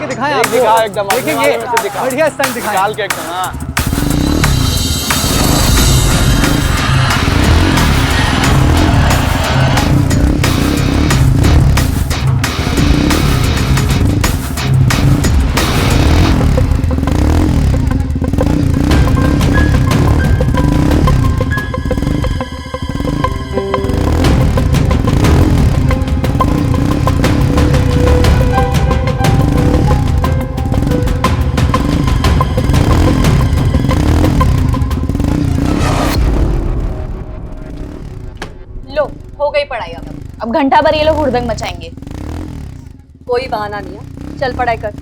करके दिखाएं आपको। दिखाओ एकदम, देखेंगे, दिखाओ। बढ़िया स्टंट दिखाएं। डाल के एकदम। हाँ लो, हो गई पढ़ाई। अब घंटा भर ये लोग हुड़दंग मचाएंगे। कोई बहाना नहीं है, चल पढ़ाई कर।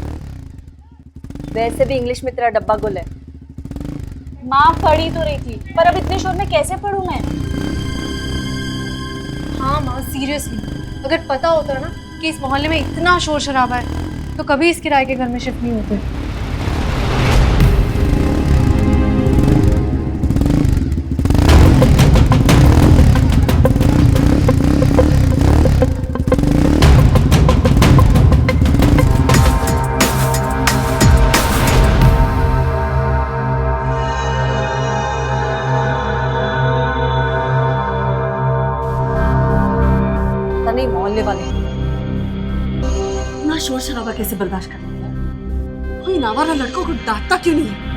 वैसे भी इंग्लिश में तेरा डब्बा गुल है। माँ पढ़ी तो रही थी, पर अब इतने शोर में कैसे पढ़ूं मैं? हाँ माँ, सीरियसली अगर पता होता ना कि इस मोहल्ले में इतना शोर शराबा है तो कभी इस किराए के घर में शिफ्ट नहीं होते। नहीं, मोहल्ले वाले इतना शोर शराबा कैसे बर्दाश्त कर लेते हैं? कोई नावारा लड़कों को डांटता क्यों नहीं है?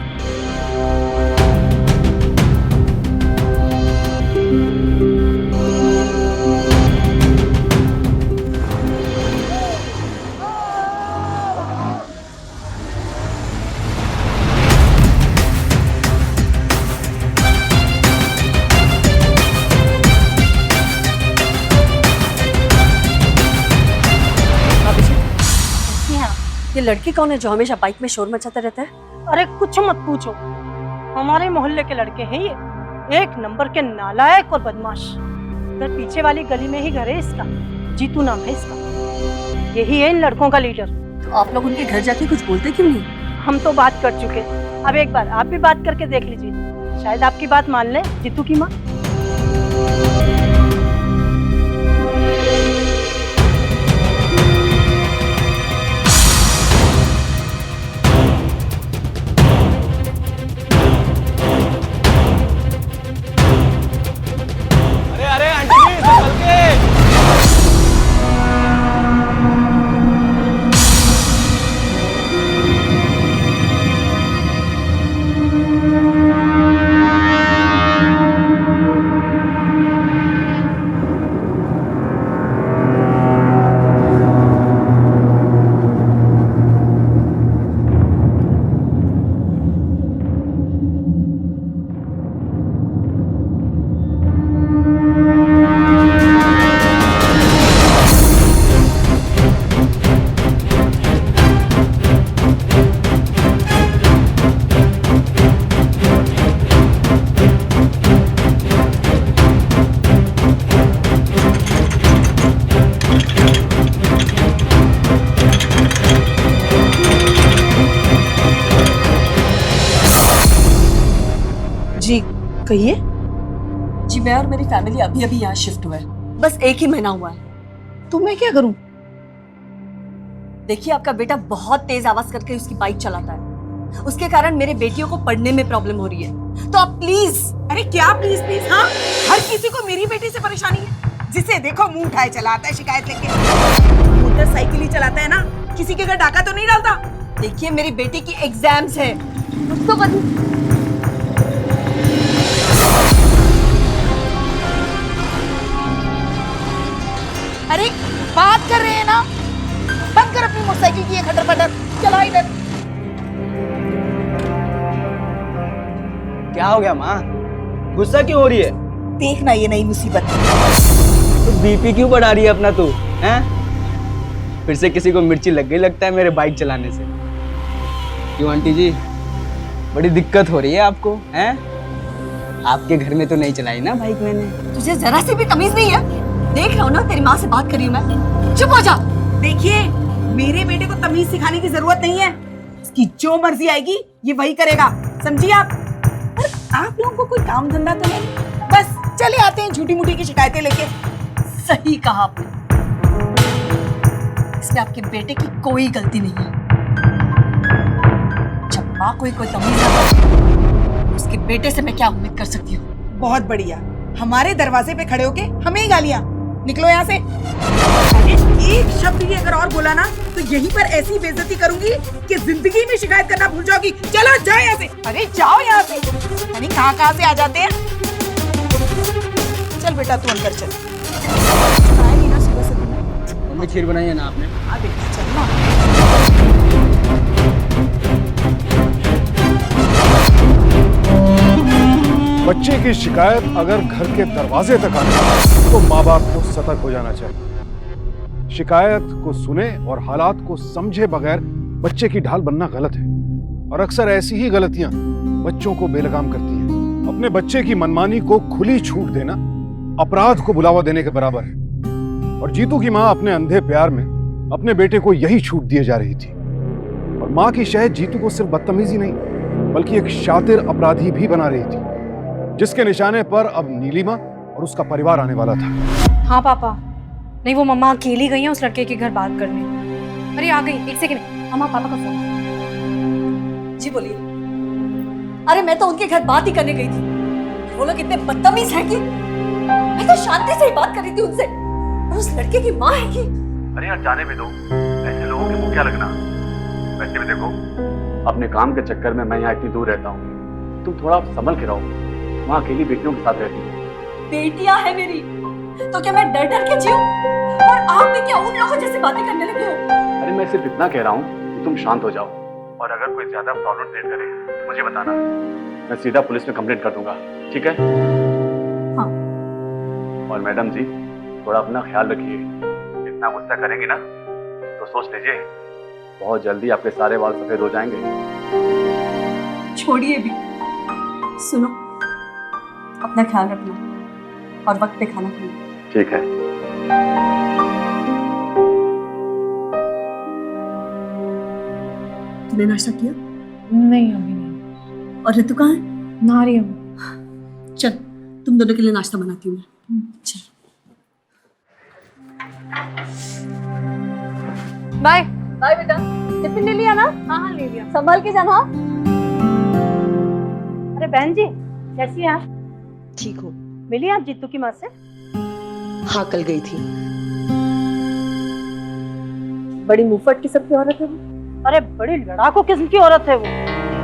ये लड़की कौन है जो हमेशा बाइक में शोर मचाते रहता है? अरे कुछ मत पूछो, हमारे मोहल्ले के लड़के हैं ये, एक नंबर के नालायक और बदमाश। इधर पीछे वाली गली में ही घर है इसका, जीतू नाम है इसका। यही है इन लड़कों का लीडर। तो आप लोग उनके घर जाके कुछ बोलते क्यों नहीं? हम तो बात कर चुके, अब एक बार आप भी बात करके देख लीजिए, शायद आपकी बात मान ले जीतू की माँ। अरे आंटी जी, संभल के। जी कहिए। जी मैं और मेरी फैमिली अभी अभी यहाँ शिफ्ट हुआ है, बस 1 ही महीना हुआ है। तो मैं क्या करूं? देखिए आपका बेटा बहुत तेज आवाज करके उसकी बाइक चलाता है, उसके कारण मेरे बेटियों को पढ़ने में प्रॉब्लम हो रही है, तो आप प्लीज। अरे क्या प्लीज प्लीज? हाँ, हर किसी को मेरी बेटी से परेशानी है। जिसे देखो मुंह उठाए चलाता है शिकायत लेके। मोटरसाइकिल ही चलाता है ना, किसी के घर डाका तो नहीं डालता। देखिए मेरी बेटी की एग्जाम्स है, कुछ तो करिए। अरे बात कर रहे हैं ना, बंद कर अपनी मोटरसाइकिल की ये खटर पटर, चला इधर। क्या हो गया माँ, गुस्सा क्यों हो रही है? देखना ये नई मुसीबत। तो बीपी क्यों बढ़ा रही है अपना तू? हैं? फिर से किसी को मिर्ची लग गई लगता है मेरे बाइक चलाने से। क्यों आंटी जी, बड़ी दिक्कत हो रही है आपको? हैं? आपके घर में तो नहीं चलाई ना बाइक मैंने? तुझे जरा सी भी तमीज नहीं है? देख रहा हूँ ना, तेरी माँ से बात कर रही हूँ मैं। चुप हो जा। देखिए मेरे बेटे को तमीज सिखाने की जरूरत नहीं है, इसकी जो मर्जी आएगी ये वही करेगा, समझिए आप। पर आप लोगों को कोई काम धंधा तो नहीं, बस चले आते हैं झूठी मूठी की शिकायतें लेके। सही कहा आपने, इसमें आपके बेटे की कोई गलती नहीं है। माँ को ही कोई तमीज ना हो, उसके बेटे से मैं क्या उम्मीद कर सकती हूँ? बहुत बढ़िया, हमारे दरवाजे पे खड़े होके हमें ही गालियां। निकलो यहाँ से। अरे एक शब्द भी अगर और बोला ना तो यहीं पर ऐसी बेइज्जती करूंगी कि जिंदगी में शिकायत करना भूल जाओगी। चलो जाओ यहाँ से। अरे जाओ यहाँ से। यानी कहाँ से आ जाते हैं। चल बेटा तू अंदर चल। आए नहीं ना सुबह से तुम्हें? मम्मी खीर बनाई है ना आपने? हाँ बेटा चल ना। बच्चे की शिकायत अगर घर के दरवाजे तक आए तो माँ बाप को सतर्क हो जाना चाहिए। शिकायत को सुने और हालात को समझे बगैर बच्चे की ढाल बनना गलत है, और अक्सर ऐसी ही गलतियां बच्चों को बेलगाम करती हैं। अपने बच्चे की मनमानी को खुली छूट देना अपराध को बुलावा देने के बराबर है, और जीतू की माँ अपने अंधे प्यार में अपने बेटे को यही छूट दिए जा रही थी। और माँ की शहद जीतू को सिर्फ बदतमीजी नहीं बल्कि एक शातिर अपराधी भी बना रही थी, जिसके निशाने पर अब नीलिमा और उसका परिवार आने वाला था। हाँ पापा, नहीं वो मम्मा अकेली गई हैं उस लड़के के घर बात करने। अरे आ गई, एक सेकंड। मम्मा पापा का फोन। जी बोलिए। अरे मैं तो उनके घर बात ही करने गई थी। वो लोग इतने बदतमीज हैं कि मैं तो शांति से ही बात कर रही थी उनसे, और उस लड़के की माँ है कि। अरे यार जाने भी दो, ऐसे लोगों के मुंह क्या लगना। वैसे भी देखो, अपने काम के चक्कर में मैं यहाँ इतनी दूर रहता हूँ, तुम थोड़ा संभल के रहो। वहाँ अकेली बेटियों के साथ रहती है। बेटियां है मेरी, तो क्या मैं डर डर के जीऊं? और आप भी क्या उन लोगों जैसे बातें करने लगे हो? अरे मैं सिर्फ इतना कह रहा हूँ कि तुम शांत हो जाओ, और अगर कोई ज्यादा प्रॉब्लम क्रिएट करे तो मुझे बताना, मैं सीधा पुलिस में कंप्लेंट कर दूंगा, ठीक है? हाँ। और मैडम जी थोड़ा अपना ख्याल रखिए, इतना गुस्सा करेंगे ना तो सोच लीजिए बहुत जल्दी आपके सारे बाल सफेद हो जाएंगे। छोड़िए भी, सुनो, अपना ख्याल रखना और वक्त पे खाना खाना। ठीक है। तूने नाश्ता किया? नहीं अभी नहीं। और ऋतु कहाँ है? नहा रही हूँ। चल तुम दोनों के लिए नाश्ता बनाती हूँ मैं। चल बाय। बाय बेटा। टिफिन ले लिया ना? हाँ हाँ ले लिया। संभाल के जाना। अरे बहन जी कैसी हैं आप? ठीक हूँ। मिली आप जीतू की माँ से? हाँ कल गई थी। बड़ी मुंहफट किस्म की औरत है वो। अरे बड़ी लड़ाकू किस्म की औरत है वो।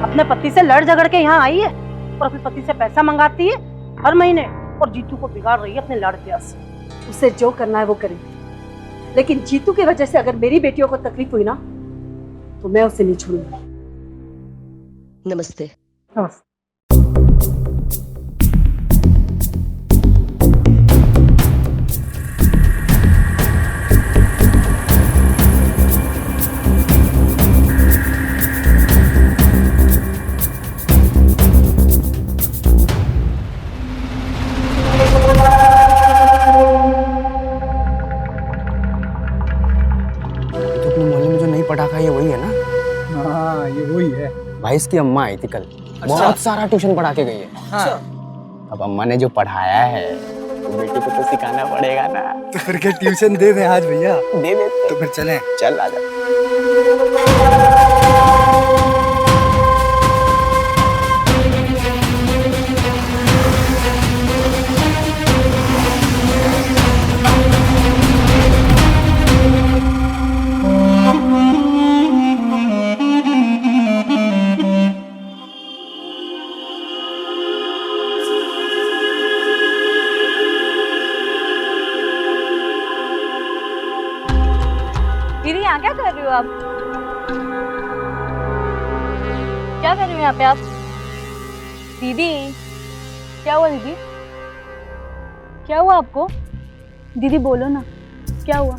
अपने पति से लड़ झगड़ के यहाँ आई है और अपने पति से पैसा मंगाती है हर महीने, और जीतू को बिगाड़ रही है अपने लाड़ प्यार से। उसे जो करना है वो करे, लेकिन जीतू की वजह से अगर मेरी बेटियों को तकलीफ हुई ना तो मैं उसे नहीं छोड़ूंगी। नमस्ते। नमस्ते। तो अपने मोहल्ले में जो नई पटाखा ये वही है ना? हाँ ये वही है भाई। इसकी अम्मा आई थी कल। बहुत सारा ट्यूशन पढ़ा के गई है। हाँ। अब अम्मा ने जो पढ़ाया है तो बेटी को तो सिखाना पड़ेगा ना। तो फिर क्या ट्यूशन दे दे आज भैया? दे दे तो फिर चलें। चल आजा। दीदी यहाँ क्या कर रही हो आप? क्या कर रही हो यहाँ पे आप? दीदी क्या हुआ? दीदी क्या हुआ आपको? दीदी बोलो ना, क्या हुआ?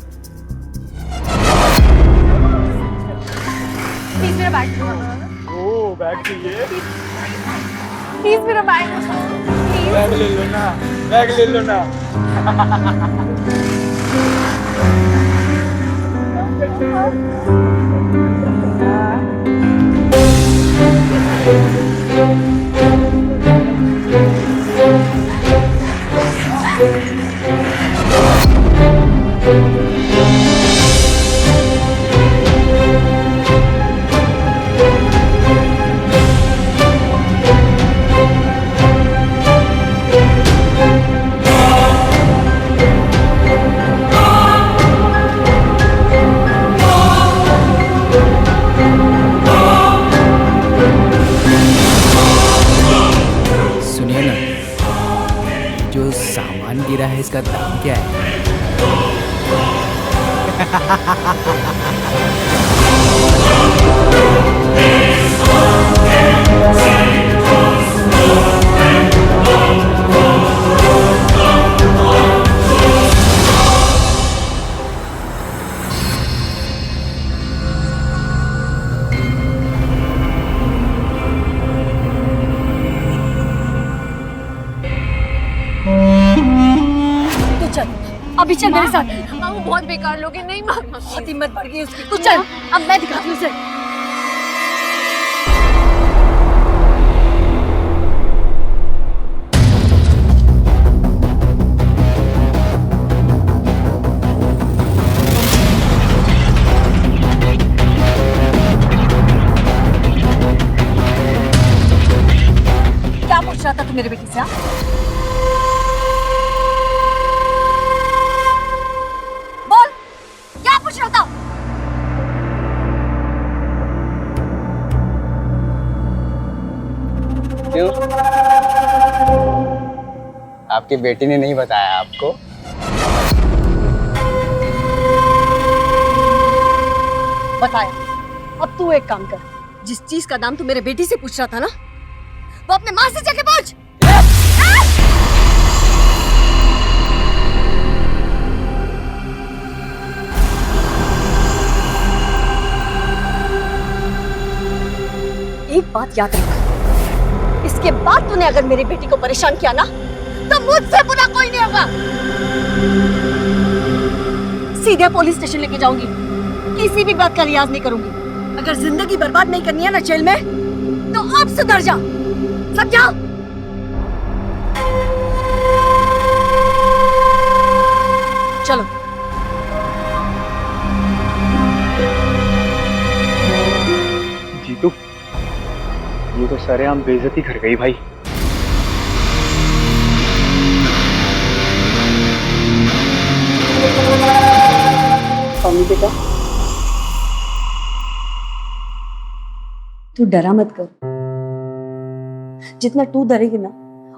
प्लीज मेरा बैग दो। ओ बैग चाहिए? प्लीज मेरा बैग प्लीज। बैग ले लो ना, बैग ले लो ना। जो सामान गिरा है इसका दाम क्या है? तू चल, अभी चल मेरे साथ। हाँ, वो बहुत बेकार लोग हैं, नहीं माँ। बहुत हिम्मत बढ़ गई उसकी। तू चल, अब मैं दिखाती हूँ उसे। क्या पूछ रहा था तू मेरे बेटी से? हाँ? बोल, क्या पूछ रहा था? क्यों? आपकी बेटी ने नहीं बताया आपको? बताया। अब तू एक काम कर, जिस चीज का दाम तू मेरे बेटी से पूछ रहा था ना, वो अपने माँ से जाके पूछ। एक बात याद रख, इसके बाद तूने अगर मेरी बेटी को परेशान किया ना, तो मुझसे बुरा कोई नहीं होगा। सीधे पुलिस स्टेशन लेके जाऊंगी, किसी भी बात का लिहाज नहीं करूंगी। अगर जिंदगी बर्बाद नहीं करनी है ना जेल में, तो अब सुधर जा, समझा? चलो। जीतू, ये तो सरेआम बेइज्जती कर गई भाई। स्वामी बेटा, तू डरा मत कर। जितना तू डरेगी ना,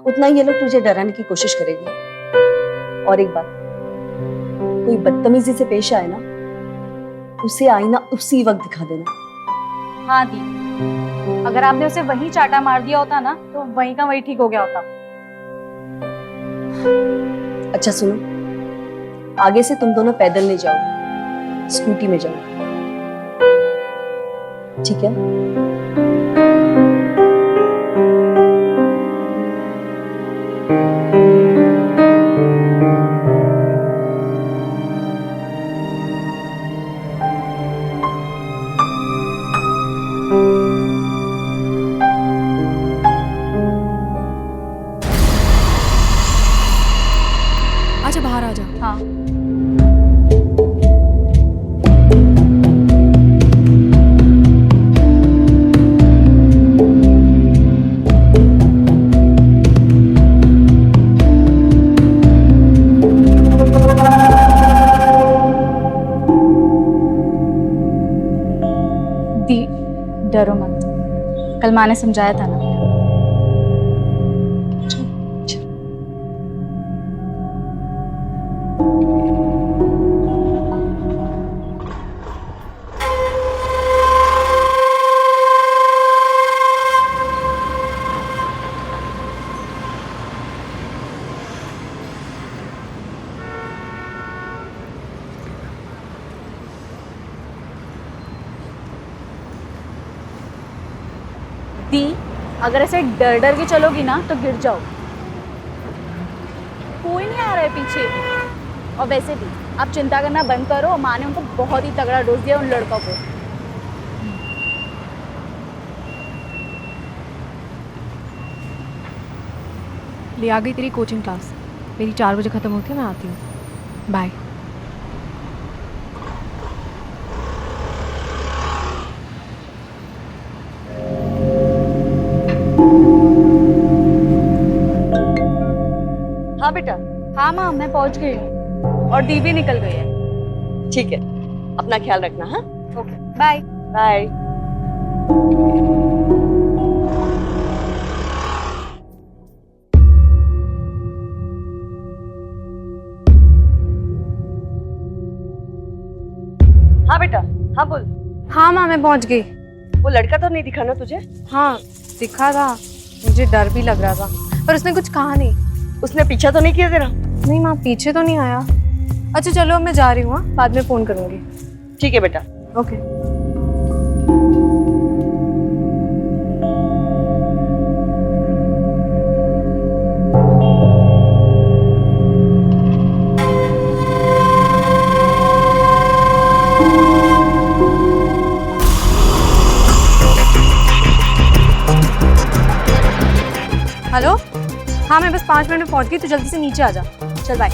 उतना ही ये लोग तुझे डराने की कोशिश करेंगे। और एक बात, कोई बदतमीजी से पेश आए ना, उसे आईना उसी वक्त दिखा देना। हाँ दी, अगर आपने उसे वहीं चाटा मार दिया होता ना, तो वहीं का वहीं ठीक हो गया होता। अच्छा सुनो, आगे से तुम दोनों पैदल नहीं जाओ, स्कूटी में जाओ, ठीक है? आजा, बाहर आजा। हाँ। दी, डरो मत, कल माँ ने समझाया था ना। दी, अगर ऐसे डर डर के चलोगी ना तो गिर जाओ। कोई नहीं आ रहा है पीछे। और वैसे भी आप चिंता करना बंद करो, माँ ने उनको बहुत ही तगड़ा डोज दिया उन लड़कों को। ले आ गई तेरी कोचिंग क्लास, मेरी 4 बजे खत्म होती है, मैं आती हूँ। बाय। हाँ बेटा। हाँ माँ, मैं पहुँच गई हूँ और दी भी निकल गई है। ठीक है, अपना ख्याल रखना। हाँ, ओके, बाय। बाय। बेटा, हाँ बोल। हाँ माँ, मैं पहुंच गई। वो लड़का तो नहीं दिखा ना तुझे? हाँ दिखा था, मुझे डर भी लग रहा था, पर उसने कुछ कहा नहीं। उसने पीछा तो नहीं किया तेरा? नहीं माँ, पीछे तो नहीं आया। अच्छा चलो, अब मैं जा रही हूँ, हाँ? बाद में फोन करूंगी। ठीक है बेटा। ओके। हेलो, हाँ मैं बस 5 मिनट में पहुंच गई, तो जल्दी से नीचे आ जा। चल बाय।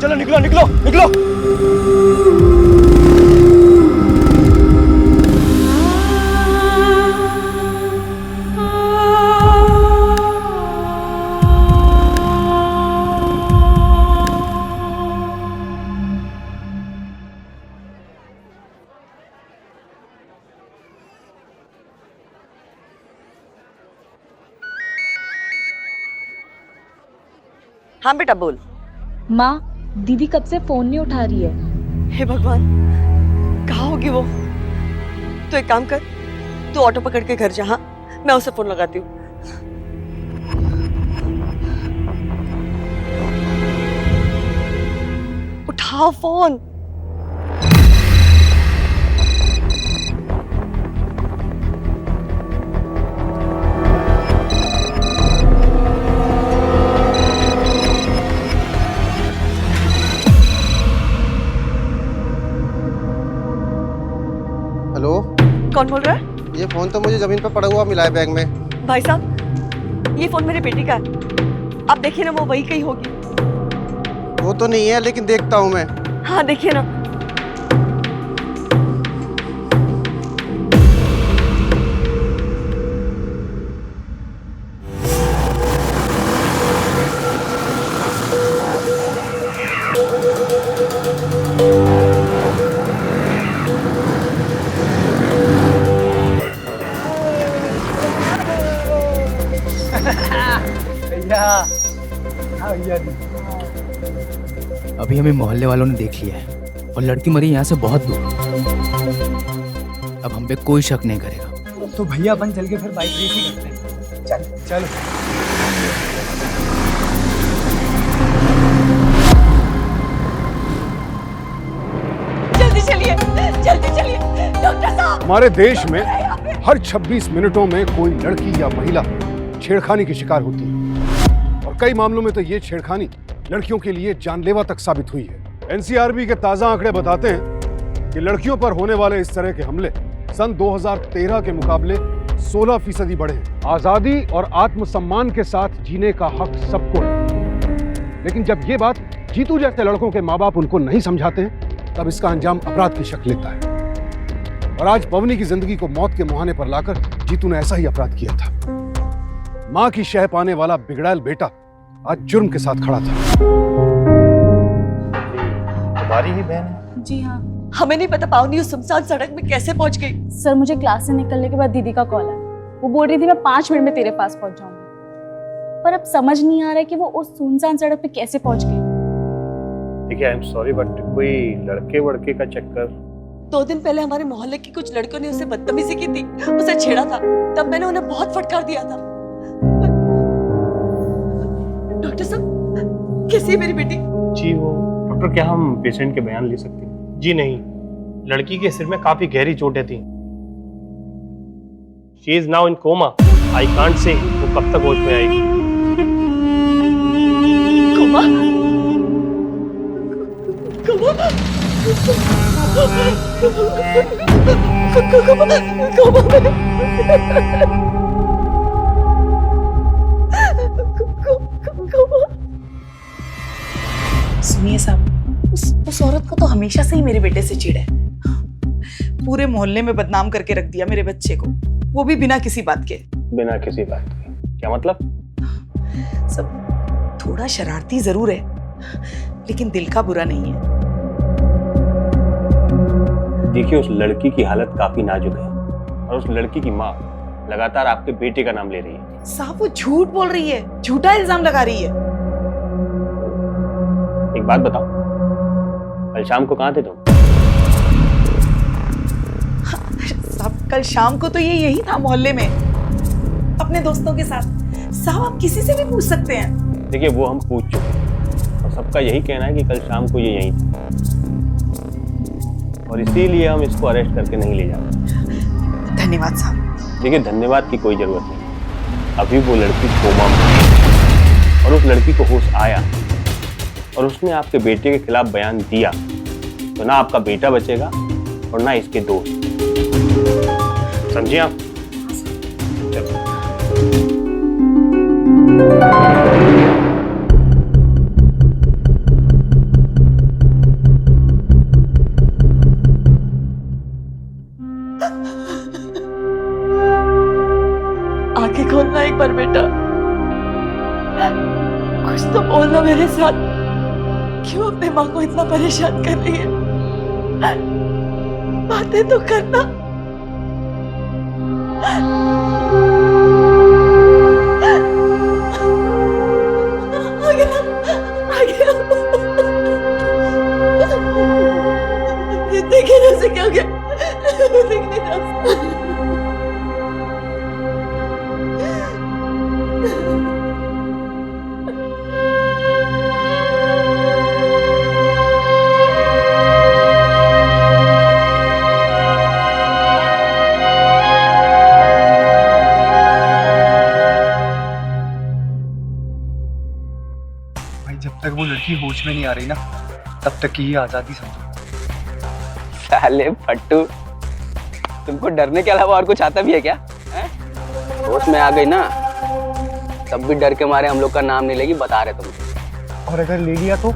चलो निकलो निकलो निकलो। हाँ बेटा बोल। माँ, दीदी कब से फोन नहीं उठा रही है। हे भगवान, कहाँ होगी वो? तो एक काम कर, तू ऑटो पकड़ के घर जा। हाँ, मैं उसे फोन लगाती हूँ। उठाओ फोन। हेलो, कौन बोल रहा है? ये फोन तो मुझे जमीन पर पड़ा हुआ मिला है बैग में। भाई साहब, ये फोन मेरे बेटे का है। आप देखिए ना, वो वही कहीं होगी। वो तो नहीं है, लेकिन देखता हूँ मैं। हाँ देखिए ना। अभी हमें मोहल्ले वालों ने देख लिया है और लड़की मरी यहाँ से बहुत दूर। अब हम पे कोई शक नहीं करेगा। तो भैया अपन चल के फिर बाइक रेस ही करते हैं। चल चलो। हमारे देश में हर 26 मिनटों में कोई लड़की या महिला छेड़खानी की शिकार होती है और कई मामलों में तो ये छेड़खानी लड़कियों के लिए जानलेवा तक साबित हुई है। एनसीआरबी के ताजा आंकड़े बताते हैं कि लड़कियों पर होने वाले इस तरह के हमले सन 2013 के मुकाबले 16% बढ़े हैं। आजादी और आत्मसम्मान के साथ जीने का हक सबको है, लेकिन जब ये बात जीतू जैसे लड़कों के माँ बाप उनको नहीं समझाते हैं, तब इसका अंजाम अपराध की शक्ल लेता है। और आज पवनी की जिंदगी को मौत के मुहाने पर लाकर जीतू ने ऐसा ही अपराध किया था। मां की शह पाने वाला बिगड़ैल बेटा आज जुर्म के साथ खड़ा था। तुम्हारी ही बहन है? जी हाँ हमें नहीं पता पावनी उस सुनसान सड़क में कैसे पहुंच गई। सर, मुझे क्लास से निकलने के बाद दीदी का कॉल आया। वो बोल रही थी मैं 5 मिनट में तेरे पास पहुंच जाऊंगी, पर अब समझ नहीं आ रहा है कि वो उस सुनसान सड़क पे कैसे पहुंच गई। देखिए, आई एम सॉरी बट कोई लड़के वड़के का चक्कर। 2 दिन पहले हमारे मोहल्ले के कुछ लड़कों ने उसे बदतमीजी की थी, उसे छेड़ा था, तब मैंने उन्हें बहुत फटकार दिया था। डॉक्टर साहब, कैसी है मेरी बेटी? जी वो डॉक्टर, क्या हम पेशेंट के बयान ले सकते हैं? जी नहीं, लड़की के सिर में काफी गहरी चोटें थी। She is now in coma. I can't say वो कब तक होश में आएगी। कोमा? कोमा? सुनिए साहब, उस औरत को तो हमेशा से ही मेरे बेटे से चिढ़ है। पूरे मोहल्ले में बदनाम करके रख दिया मेरे बच्चे को, वो भी बिना किसी बात के। बिना किसी बात के? क्या मतलब? सब थोड़ा शरारती जरूर है, लेकिन दिल का बुरा नहीं है। देखिए, उस लड़की की हालत काफी नाजुक है और उस लड़की की माँ लगातार आपके बेटे का नाम ले रही है। साहब, वो झूठ बोल रही है, झूठा इल्जाम लगा रही है। एक बात बताओ, कल शाम को कहाँ थे तुम? साहब, कल शाम को तो ये यही था मोहल्ले में, अपने दोस्तों के साथ। साहब, आप किसी से भी पूछ सकते हैं। देखिए, वो हम पूछ चुके और सबका यही कहना है कि कल शाम को ये यहीं थे और इसीलिए हम इसको अरेस्ट करके नहीं ले जाते। धन्यवाद साहब। देखिए, धन्यवाद की कोई जरूरत नहीं। अभी वो लड़की कोमा में है और उस लड़की को होश आया और उसने आपके बेटे के खिलाफ बयान दिया, तो ना आपका बेटा बचेगा और ना इसके दोस्त। समझिए आप? चलो। आंखें खोलना एक बार बेटा, कुछ तो बोलना मेरे साथ। क्यों अपने माँ को इतना परेशान कर रही है? बातें तो करना। देखिए ना उसे क्या हो गया। देखिए ना उसे। जब तक वो लड़की होश में नहीं आ रही ना, तब तक की ही आजादी समझो। साले फट्टू, तुमको डरने के अलावा और कुछ आता भी है क्या? होश में आ गई ना, तब भी डर के मारे हम लोग का नाम नहीं लेगी, बता रहे तुमको। और अगर ले लिया तो?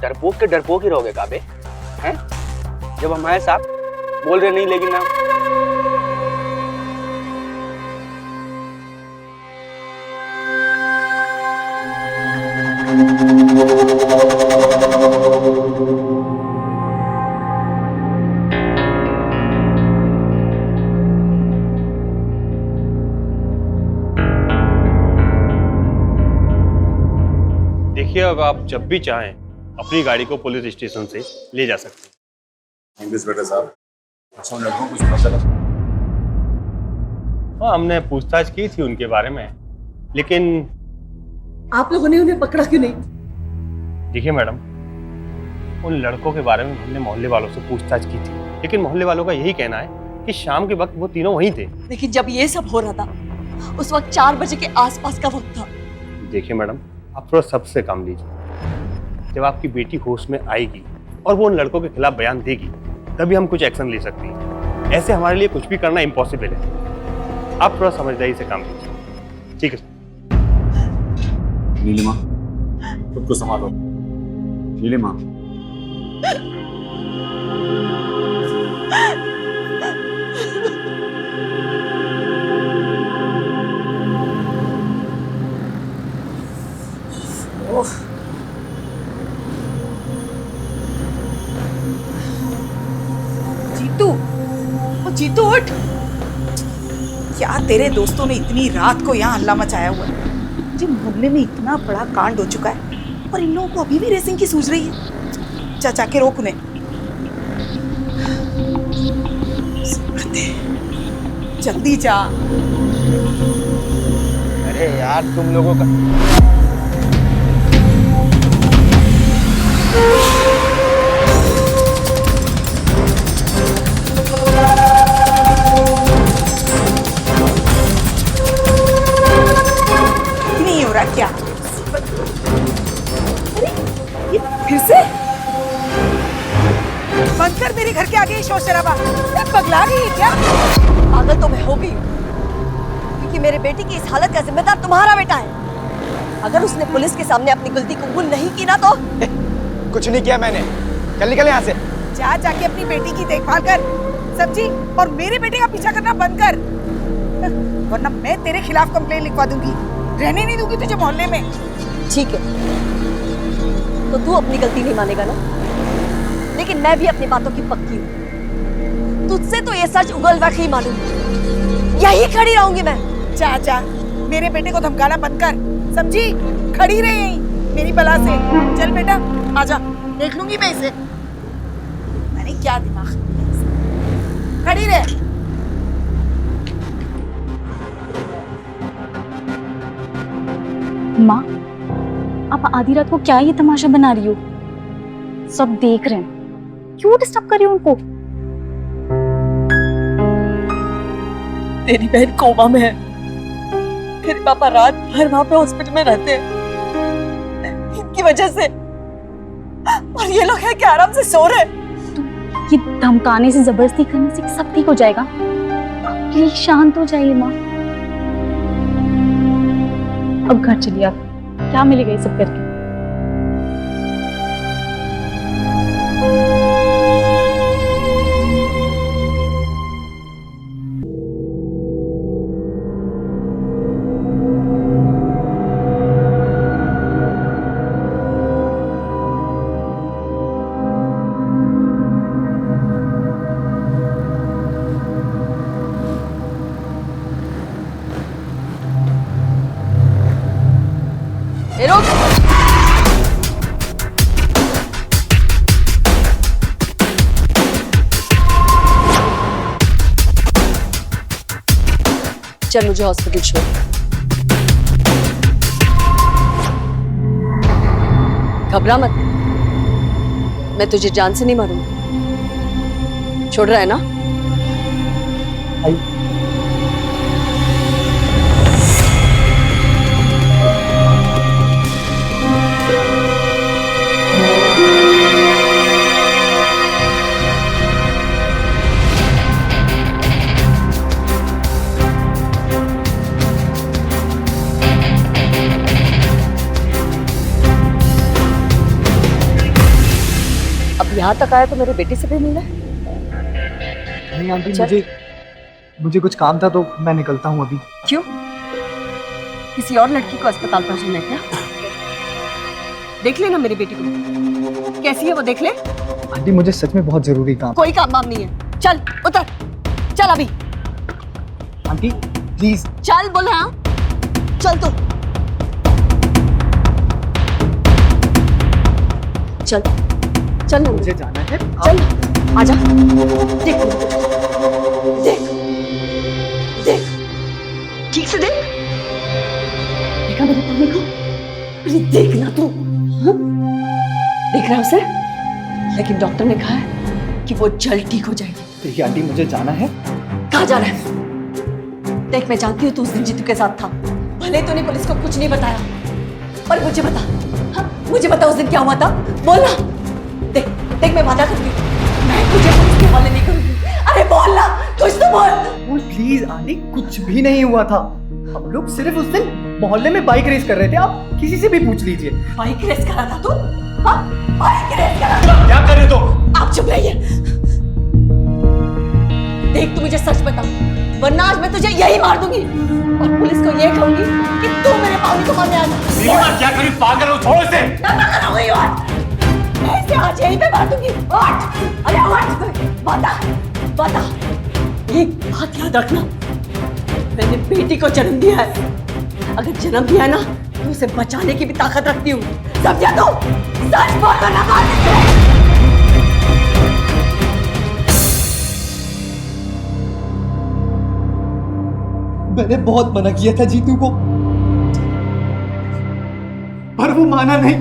डरपोक के डरपोक ही रहोगे काबे, हैं? जब हमारे साथ बोल रहे नहीं लेगी नाम। देखिए, अब आप जब भी चाहें अपनी गाड़ी को पुलिस स्टेशन से ले जा सकते हैं। इंस्पेक्टर साहब, उन लड़कों को कुछ पता चला? हाँ, हमने पूछताछ की थी उनके बारे में, लेकिन आप लोगों ने उन्हें पकड़ा क्यों नहीं? देखिए मैडम, उन लड़कों के बारे में हमने मोहल्ले वालों से पूछताछ की थी, लेकिन मोहल्ले वालों का यही कहना है कि शाम के वक्त वो तीनों वहीं थे। लेकिन जब ये सब हो रहा था उस वक्त 4 बजे के आसपास का वक्त था। देखिए मैडम, आप थोड़ा सब्र से काम लीजिए। जब आपकी बेटी होश में आएगी और वो उन लड़कों के खिलाफ बयान देगी तभी हम कुछ एक्शन ले सकते हैं। ऐसे हमारे लिए कुछ भी करना इम्पॉसिबल है। आप थोड़ा समझदारी से काम कीजिए। ठीक है नीलिमा, खुद को संभालो। नीलिमा, जीतू, ओ जीतू उठ। क्या तेरे दोस्तों ने इतनी रात को यहाँ हल्ला मचाया हुआ है? जी मोहल्ले में इतना बड़ा कांड हो चुका है और इन लोगों को अभी भी रेसिंग की सूझ रही है। चाचा के रोक उन्हें। जल्दी जा। अरे यार तुम लोगों का नहीं हो रहा क्या? अरे ये फिर से बंद कर मेरे घर के आगे शोर शराबा। पगला गई है क्या? पागल तो मैं हो गई क्योंकि मेरे बेटी की इस हालत का जिम्मेदार तुम्हारा बेटा है। अगर उसने पुलिस के सामने अपनी गलती कबूल नहीं की ना तो कुछ नहीं किया मैंने। चल निकल यहाँ से। जा जाके अपनी बेटी की देखभाल कर समझी, और मेरे बेटे का पीछा करना बंद कर, वरना मैं तेरे खिलाफ कंप्लेन लिखवा दूंगी। रहने नहीं दूंगी तुझे मोहल्ले में। ठीक है, तो तू अपनी गलती नहीं मानेगा ना, लेकिन मैं भी अपनी बातों की पक्की हूँ। तुझसे तो ये सच उगल वक्त ही मालूम। यही खड़ी रहूंगी मैं। चाचा मेरे बेटे को धमकाना बंद कर समझी। खड़ी रही यहीं मेरी बला से। चल बेटा आजा, देख लूंगी मैं इसे। अरे क्या दिमाग, खड़ी रह। माँ, आप आधी रात को क्या ये तमाशा बना रही हो? सब देख रहे हैं, क्यों डिस्टर्ब कर रही हो उनको? तेरी बहन कोमा में है, तेरे पापा रात भर वहां पे हॉस्पिटल में रहते हैं इनकी वजह से, और ये लोग हैं कि आराम से सो रहे। ये धमकाने से, जबरदस्ती करने से सब ठीक हो जाएगा। प्लीज शांत हो जाइए माँ। अब घर चलिए आप, क्या मिलेगा ये सब करके? चल मुझे हॉस्पिटल छोड़। घबरा मत, मैं तुझे जान से नहीं मारूंगी। छोड़ रहा है ना? यहाँ तक आया तो मेरे बेटे से भी मिला? नहीं आंटी, मुझे कुछ काम था तो मैं निकलता हूँ अभी। क्यों? किसी और लड़की को अस्पताल पहुंचाना है क्या? देख लेना मेरी बेटी को कैसी है वो, देख ले। आंटी मुझे सच में बहुत जरूरी काम। कोई काम वाम नहीं है, चल उतर, चल अभी। आंटी प्लीज चल बोले। हाँ चल तो चल चल ना, मुझे जाना है। चल आजा। देख देख देख, ठीक से देख। देखा मेरे पापा को? अरे देखना तू। हाँ? देख रहा है उसे? लेकिन डॉक्टर ने कहा है कि वो जल्द ठीक हो जाएगी। देखिए आंटी, मुझे जाना है। कहाँ जाना है? देख, मैं जानती हूँ तू उस दिन जीतू के साथ था। भले तूने पुलिस को कुछ नहीं बताया, पर मुझे बता। हाँ, मुझे बता उस दिन क्या हुआ था। बोलना। देख देख, मैं वादा करती हूँ, मैं तुझे पुलिस के हवाले नहीं करूंगी। अरे बोलना, कुछ तो बोल। प्लीज आंटी, कुछ भी नहीं हुआ था। हम लोग सिर्फ उस दिन मोहल्ले में बाइक रेस कर रहे थे। आप किसी से भी पूछ लीजिए। बाइक रेस करा था तू? हाँ, बाइक रेस करा था? क्या कर रहे हो? आप चुप रहिए। देख, तू मुझे सच बता, वरना आज मैं तुझे यही मार दूंगी और पुलिस को ये कहूंगी कि तू मेरे पानी को मारने आया। क्या करी? पागल हो, छोड़ो इसे। मैं इसे आज यहीं पे मार दूंगी। उठ, अरे उठ, बता। एक बात याद रखना, मैंने बेटी को जन्म दिया है। अगर जन्म दिया है ना, तो उसे बचाने की भी ताकत रखती हूँ। समझा तू? सच बोल वरना मार दूंगी। मैंने बहुत मना किया था जीतू को, पर वो माना नहीं।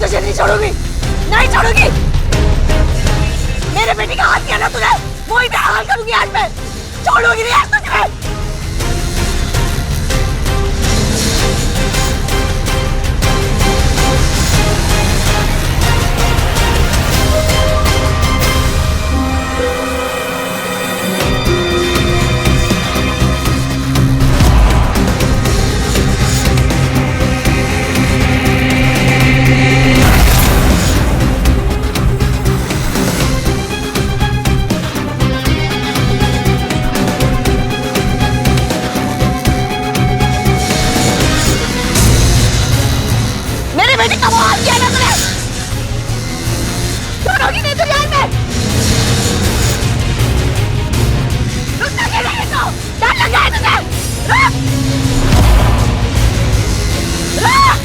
तुझे नहीं छोड़ूंगी, नहीं छोड़ूंगी। मेरे बेटी का हाथ किया ना तूने, वो ही हाल करूंगी आज मैं। छोड़ूंगी नहीं आज तुझे। बेटी का वो हाथ किया ना तूने, छोड़ोगी नहीं तुझे आज मैं। रुकना क्यों नहीं है तो? डर लग गया है तुझे? रुक! रुक!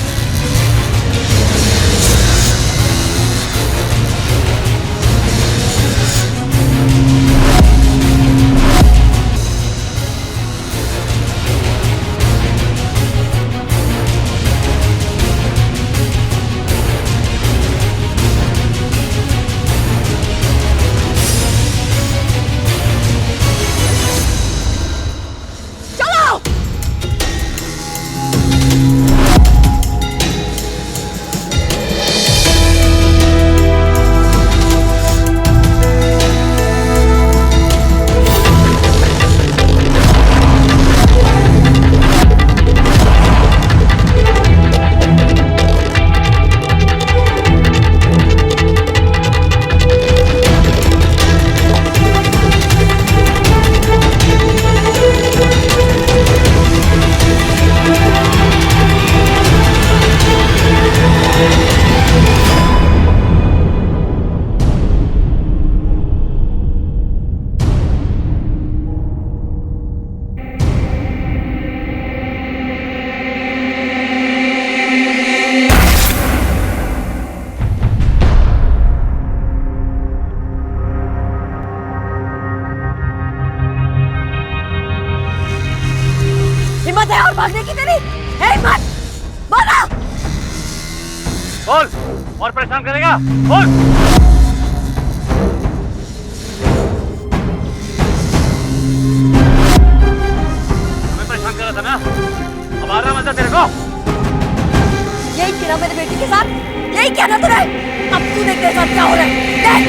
चलो और परेशान करेगा? बोल। हमें परेशान कर रहा था ना, अब आ रहा मजा तेरे को? यही किया मेरी बेटी के साथ, यही कहना तूने। अब तू देख तेरे साथ क्या हो रहा है, देख।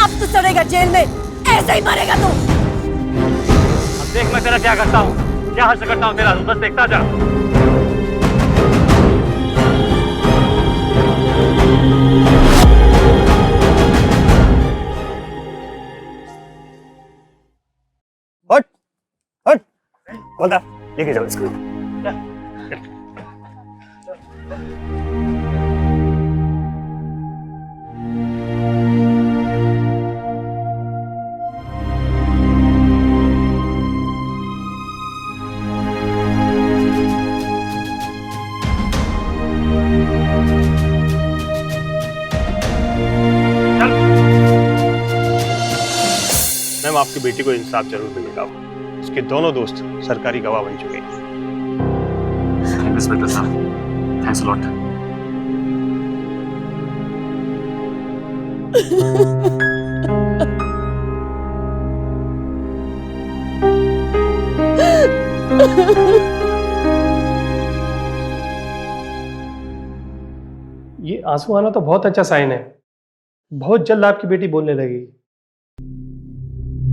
अब तू चढ़ेगा जेल में, ऐसे ही मरेगा तू। अब देख मैं तेरा क्या करता हूँ, क्या हर्ष करता हूँ तेरा, तू बस देखता जा। हट हट बोलता लेके जाओ इसको। मैम आपकी बेटी को इंसाफ जरूर मिलेगा, उसके दोनों दोस्त सरकारी गवाह बन चुके हैं। इंस्पेक्टर साहब, थैंक्स अ लॉट। ये आंसू आना तो बहुत अच्छा साइन है। बहुत जल्द आपकी बेटी बोलने लगेगी।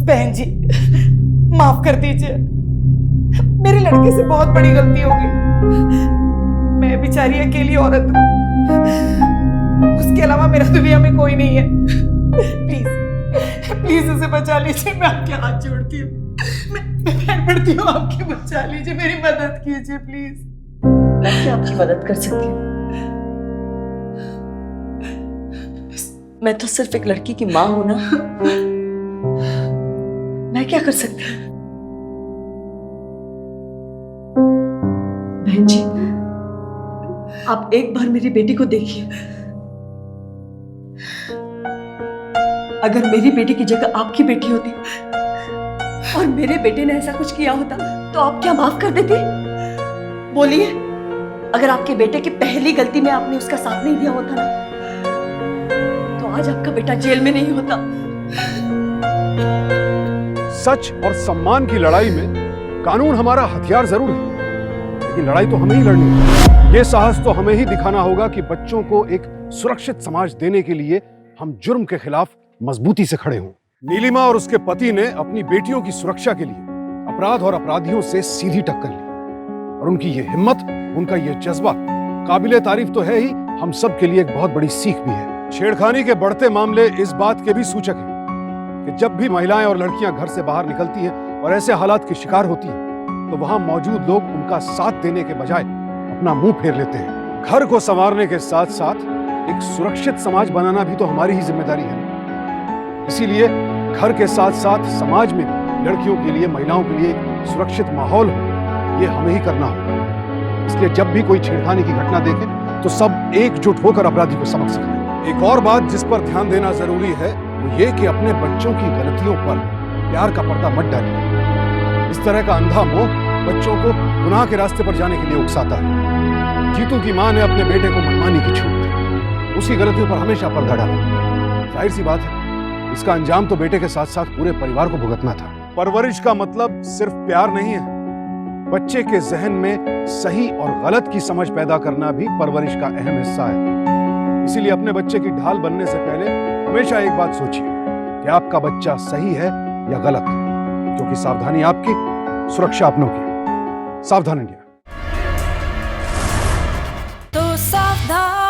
बहन जी माफ कर दीजिए, मेरी लड़की से बहुत बड़ी गलती हो गई। मैं बेचारी अकेली औरत हूँ, उसके अलावा मेरा दुनिया में कोई नहीं है। प्लीज प्लीज उसे बचा लीजिए, मैं आपके हाथ जोड़ती हूँ, मैं पैर पड़ती हूँ आपकी, बचा लीजिए, मेरी मदद कीजिए प्लीज। मैं क्या आपकी मदद कर सकती हूँ? मैं तो सिर्फ एक लड़की की माँ हूं ना, मैं क्या कर सकती हूँ? बहन जी आप एक बार मेरी बेटी को देखिए, अगर मेरी बेटी की जगह आपकी बेटी होती और मेरे बेटे ने ऐसा कुछ किया होता तो आप क्या माफ कर देती? बोलिए, अगर आपके बेटे की पहली गलती में आपने उसका साथ नहीं दिया होता ना, तो आज आपका बेटा जेल में नहीं होता। सच और सम्मान की लड़ाई में कानून हमारा हथियार जरूर है, लेकिन लड़ाई तो हमें ही लड़नी है। ये साहस तो हमें ही दिखाना होगा कि बच्चों को एक सुरक्षित समाज देने के लिए हम जुर्म के खिलाफ मजबूती से खड़े हों। नीलिमा और उसके पति ने अपनी बेटियों की सुरक्षा के लिए अपराध और अपराधियों से सीधी टक्कर ली, और उनकी ये हिम्मत, उनका ये जज्बा काबिले तारीफ तो है ही, हम सब के लिए एक बहुत बड़ी सीख भी है। छेड़खानी के बढ़ते मामले इस बात के भी सूचक हैं कि जब भी महिलाएं और लड़कियां घर से बाहर निकलती हैं और ऐसे हालात की शिकार होती हैं, तो वहां मौजूद लोग उनका साथ देने के बजाय अपना मुंह फेर लेते हैं। घर को संवारने के साथ साथ एक सुरक्षित समाज बनाना भी तो हमारी ही जिम्मेदारी है। इसीलिए घर के साथ साथ समाज में भी लड़कियों के लिए, महिलाओं के लिए एक सुरक्षित माहौल हो, ये हमें ही करना होगा। इसलिए जब भी कोई छेड़खानी की घटना देखे तो सब एकजुट होकर अपराधी को सबक सिखाएं। एक और बात जिस पर ध्यान देना जरूरी है वो ये कि अपने बच्चों की गलतियों पर प्यार का पर्दा मत डालिए। इस तरह का अंधा मोह बच्चों को गुनाह के रास्ते पर जाने के लिए उकसाता है। जीतू की मां ने अपने बेटे को मनमानी की छूट दी, उसकी गलतियों पर हमेशा पर्दा डाला। जाहिर सी बात है, इसका अंजाम तो बेटे के साथ साथ पूरे परिवार को भुगतना था। परवरिश का मतलब सिर्फ प्यार नहीं है, बच्चे के जहन में सही और गलत की समझ पैदा करना भी परवरिश का अहम हिस्सा है। इसीलिए अपने बच्चे की ढाल बनने से पहले हमेशा एक बात सोचिए कि आपका बच्चा सही है या गलत, क्योंकि सावधानी आपकी, सुरक्षा अपनों की। सावधान इंडिया। तो सावधान